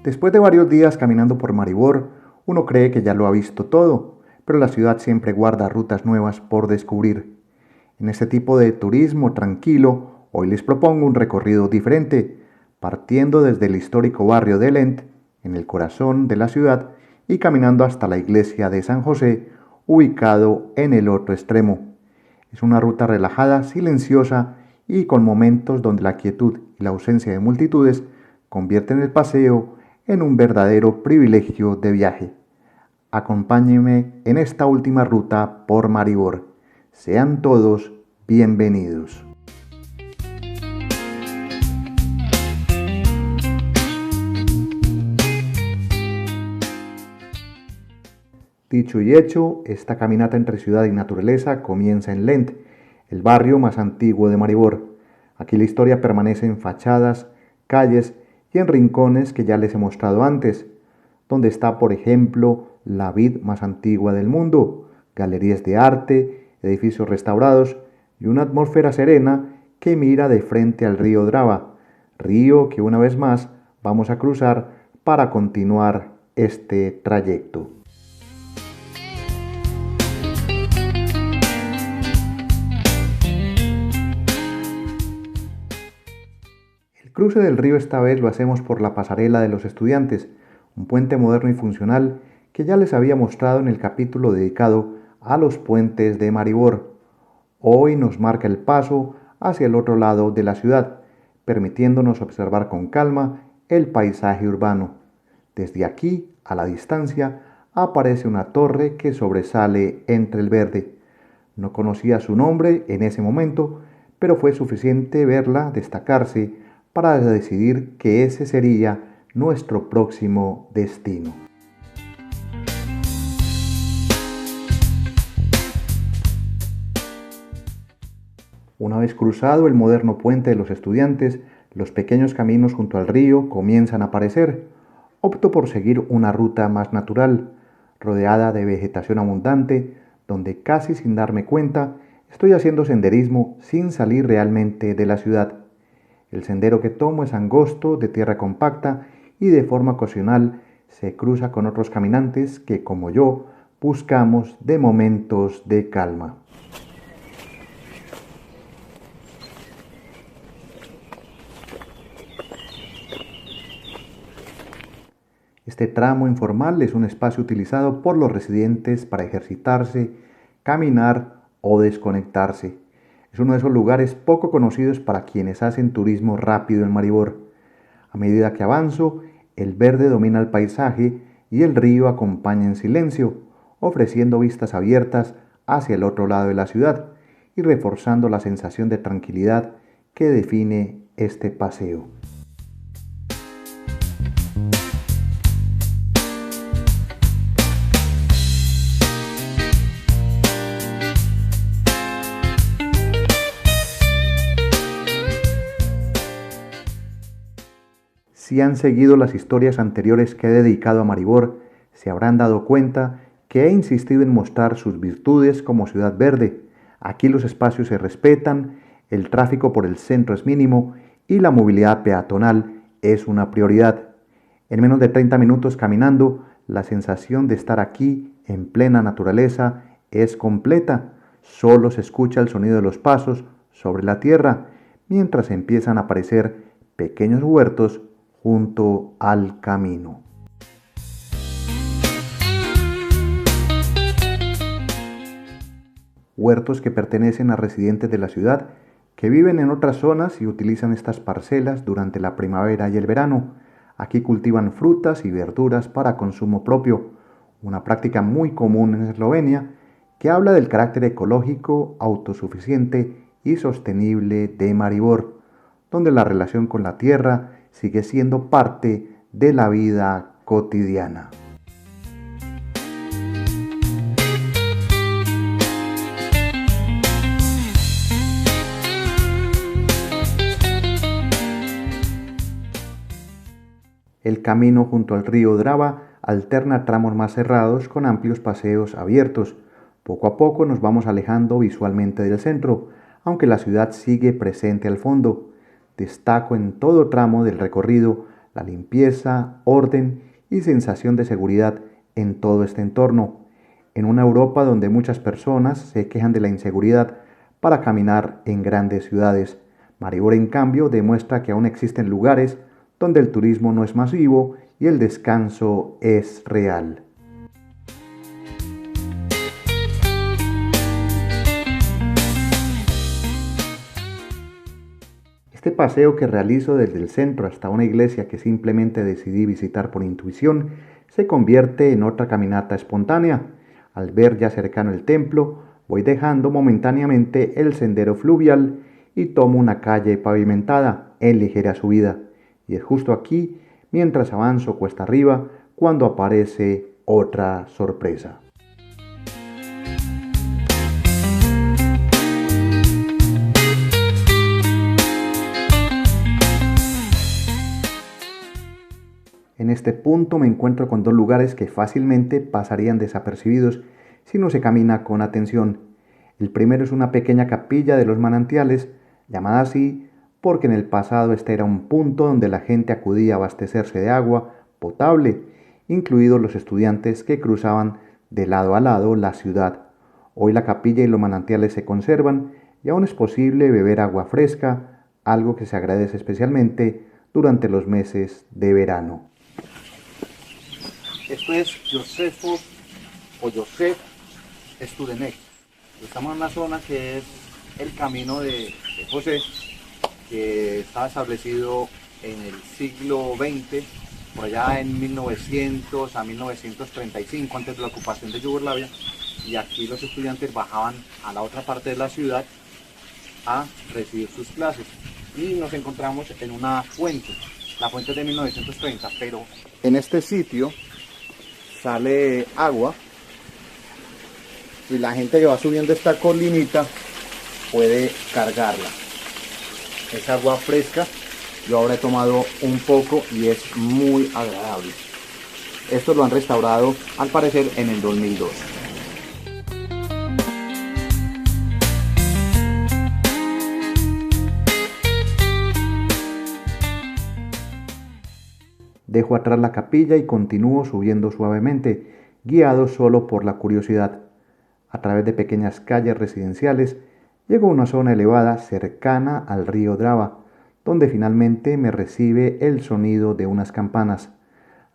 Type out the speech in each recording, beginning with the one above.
Después de varios días caminando por Maribor, uno cree que ya lo ha visto todo, pero la ciudad siempre guarda rutas nuevas por descubrir. En este tipo de turismo tranquilo, hoy les propongo un recorrido diferente, partiendo desde el histórico barrio de Lent, en el corazón de la ciudad, y caminando hasta la iglesia de San José, ubicado en el otro extremo. Es una ruta relajada, silenciosa y con momentos donde la quietud y la ausencia de multitudes convierten el paseo en un verdadero privilegio de viaje. Acompáñenme en esta última ruta por Maribor. Sean todos bienvenidos. Dicho y hecho, esta caminata entre ciudad y naturaleza comienza en Lent, el barrio más antiguo de Maribor. Aquí la historia permanece en fachadas, calles y en rincones que ya les he mostrado antes, donde está, por ejemplo, la vid más antigua del mundo, galerías de arte, edificios restaurados y una atmósfera serena que mira de frente al río Drava, río que una vez más vamos a cruzar para continuar este trayecto. El cruce del río esta vez lo hacemos por la pasarela de los estudiantes, un puente moderno y funcional que ya les había mostrado en el capítulo dedicado a los puentes de Maribor. Hoy nos marca el paso hacia el otro lado de la ciudad, permitiéndonos observar con calma el paisaje urbano. Desde aquí, a la distancia, aparece una torre que sobresale entre el verde. No conocía su nombre en ese momento, pero fue suficiente verla destacarse para decidir que ese sería nuestro próximo destino. Una vez cruzado el moderno puente de los estudiantes, los pequeños caminos junto al río comienzan a aparecer. Opto por seguir una ruta más natural, rodeada de vegetación abundante, donde casi sin darme cuenta estoy haciendo senderismo sin salir realmente de la ciudad. El sendero que tomo es angosto, de tierra compacta y de forma ocasional se cruza con otros caminantes que, como yo, buscamos de momentos de calma. Este tramo informal es un espacio utilizado por los residentes para ejercitarse, caminar o desconectarse. Es uno de esos lugares poco conocidos para quienes hacen turismo rápido en Maribor. A medida que avanzo, el verde domina el paisaje y el río acompaña en silencio, ofreciendo vistas abiertas hacia el otro lado de la ciudad y reforzando la sensación de tranquilidad que define este paseo. Si han seguido las historias anteriores que he dedicado a Maribor, se habrán dado cuenta que he insistido en mostrar sus virtudes como ciudad verde. Aquí los espacios se respetan, el tráfico por el centro es mínimo y la movilidad peatonal es una prioridad. En menos de 30 minutos caminando, la sensación de estar aquí en plena naturaleza es completa. Solo se escucha el sonido de los pasos sobre la tierra, mientras empiezan a aparecer pequeños huertos junto al camino. Huertos que pertenecen a residentes de la ciudad que viven en otras zonas y utilizan estas parcelas durante la primavera y el verano. Aquí cultivan frutas y verduras para consumo propio, una práctica muy común en Eslovenia que habla del carácter ecológico, autosuficiente y sostenible de Maribor, donde la relación con la tierra sigue siendo parte de la vida cotidiana. El camino junto al río Drava alterna tramos más cerrados con amplios paseos abiertos. Poco a poco nos vamos alejando visualmente del centro, aunque la ciudad sigue presente al fondo. Destaco en todo tramo del recorrido la limpieza, orden y sensación de seguridad en todo este entorno, en una Europa donde muchas personas se quejan de la inseguridad para caminar en grandes ciudades. Maribor, en cambio, demuestra que aún existen lugares donde el turismo no es masivo y el descanso es real. Este paseo que realizo desde el centro hasta una iglesia que simplemente decidí visitar por intuición se convierte en otra caminata espontánea. Al ver ya cercano el templo, voy dejando momentáneamente el sendero fluvial y tomo una calle pavimentada en ligera subida. Y es justo aquí, mientras avanzo cuesta arriba, cuando aparece otra sorpresa. En este punto me encuentro con dos lugares que fácilmente pasarían desapercibidos si no se camina con atención. El primero es una pequeña capilla de los manantiales, llamada así porque en el pasado este era un punto donde la gente acudía a abastecerse de agua potable, incluidos los estudiantes que cruzaban de lado a lado la ciudad. Hoy la capilla y los manantiales se conservan y aún es posible beber agua fresca, algo que se agradece especialmente durante los meses de verano. Esto es Josefo o Josef Studenek. Estamos en una zona que es el camino de José, que estaba establecido en el siglo XX, por allá en 1900 a 1935, antes de la ocupación de Yugoslavia, y aquí los estudiantes bajaban a la otra parte de la ciudad a recibir sus clases. Y nos encontramos en una fuente, la fuente es de 1930, pero en este sitio sale agua y la gente que va subiendo esta colinita puede cargarla. Es agua fresca, yo ahora he tomado un poco y es muy agradable. Esto lo han restaurado al parecer en el 2002. Dejo atrás la capilla y continúo subiendo suavemente, guiado solo por la curiosidad. A través de pequeñas calles residenciales, llego a una zona elevada cercana al río Drava, donde finalmente me recibe el sonido de unas campanas.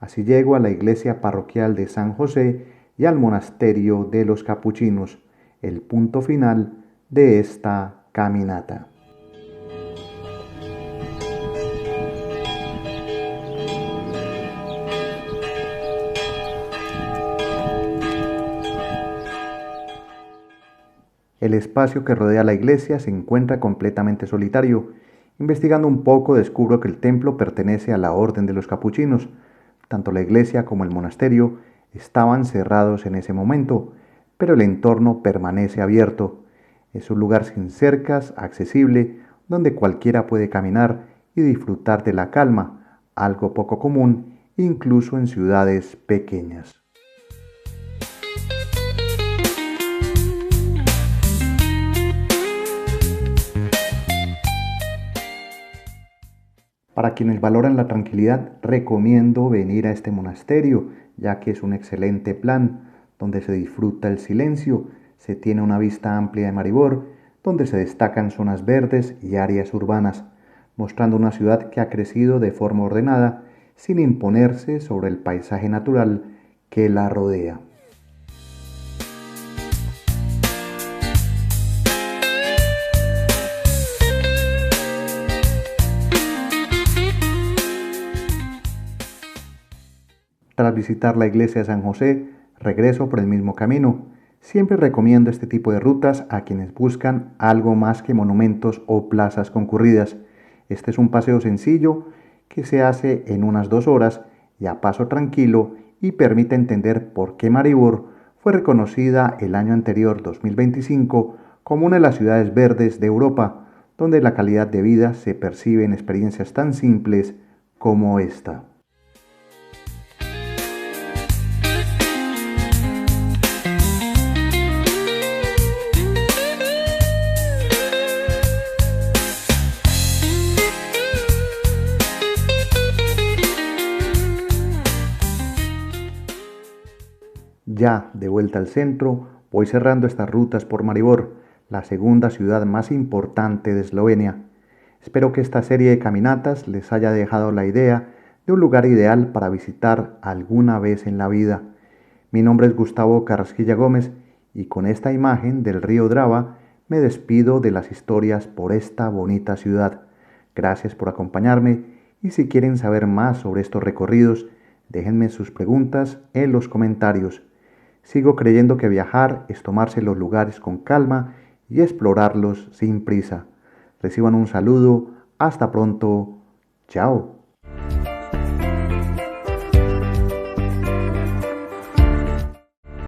Así llego a la iglesia parroquial de San José y al monasterio de los Capuchinos, el punto final de esta caminata. El espacio que rodea la iglesia se encuentra completamente solitario. Investigando un poco descubro que el templo pertenece a la Orden de los Capuchinos. Tanto la iglesia como el monasterio estaban cerrados en ese momento, pero el entorno permanece abierto. Es un lugar sin cercas, accesible, donde cualquiera puede caminar y disfrutar de la calma, algo poco común incluso en ciudades pequeñas. Para quienes valoran la tranquilidad, recomiendo venir a este monasterio, ya que es un excelente plan, donde se disfruta el silencio, se tiene una vista amplia de Maribor, donde se destacan zonas verdes y áreas urbanas, mostrando una ciudad que ha crecido de forma ordenada, sin imponerse sobre el paisaje natural que la rodea. Tras visitar la iglesia de San José, regreso por el mismo camino. Siempre recomiendo este tipo de rutas a quienes buscan algo más que monumentos o plazas concurridas. Este es un paseo sencillo que se hace en unas 2 horas y a paso tranquilo y permite entender por qué Maribor fue reconocida el año anterior, 2025, como una de las ciudades verdes de Europa, donde la calidad de vida se percibe en experiencias tan simples como esta. ya de vuelta al centro, voy cerrando estas rutas por Maribor, la segunda ciudad más importante de Eslovenia. Espero que esta serie de caminatas les haya dejado la idea de un lugar ideal para visitar alguna vez en la vida. Mi nombre es Gustavo Carrasquilla Gómez y con esta imagen del río Drava me despido de las historias por esta bonita ciudad. Gracias por acompañarme y si quieren saber más sobre estos recorridos, déjenme sus preguntas en los comentarios. Sigo creyendo que viajar es tomarse los lugares con calma y explorarlos sin prisa. Reciban un saludo, hasta pronto, chao.